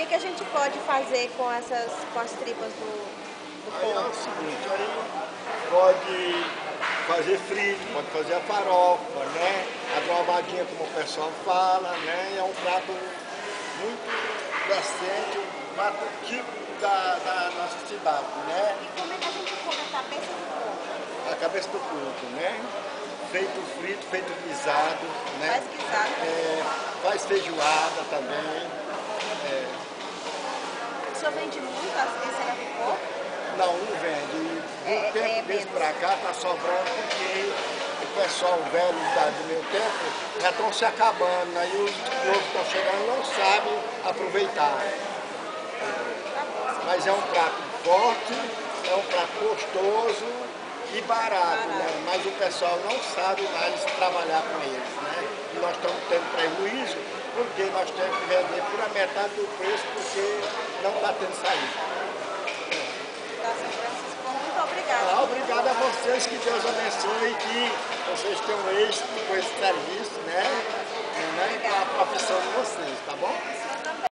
que a gente pode fazer com as tripas do Aí é o porco? seguinte, aí pode fazer frito, pode fazer a farofa, né? Adobadinha, como o pessoal fala, né? É um prato muito decente, um prato típico da nossa cidade, né? E como é que a gente come a cabeça do porco? A cabeça do porco, né? Feito frito, feito guisado, né? Faz guisado também. Faz feijoada também. O senhor vende muito as vísceras do porco? Não, não vende. De um tempo desse Menos. pra cá tá sobrando porque o pessoal velho do meu tempo já estão se acabando. Aí os novos que estão chegando não sabem aproveitar. Tá bom, Mas é um prato forte, é um prato gostoso e barato, né? Mas o pessoal não sabe mais trabalhar com eles, né? E nós estamos tendo prejuízo porque nós temos que vender por a metade do preço porque não está tendo saída. tá, São Francisco. Muito obrigada. Obrigado a vocês, que Deus abençoe e que vocês tenham êxito com esse serviço, né? Para a profissão de vocês, tá bom?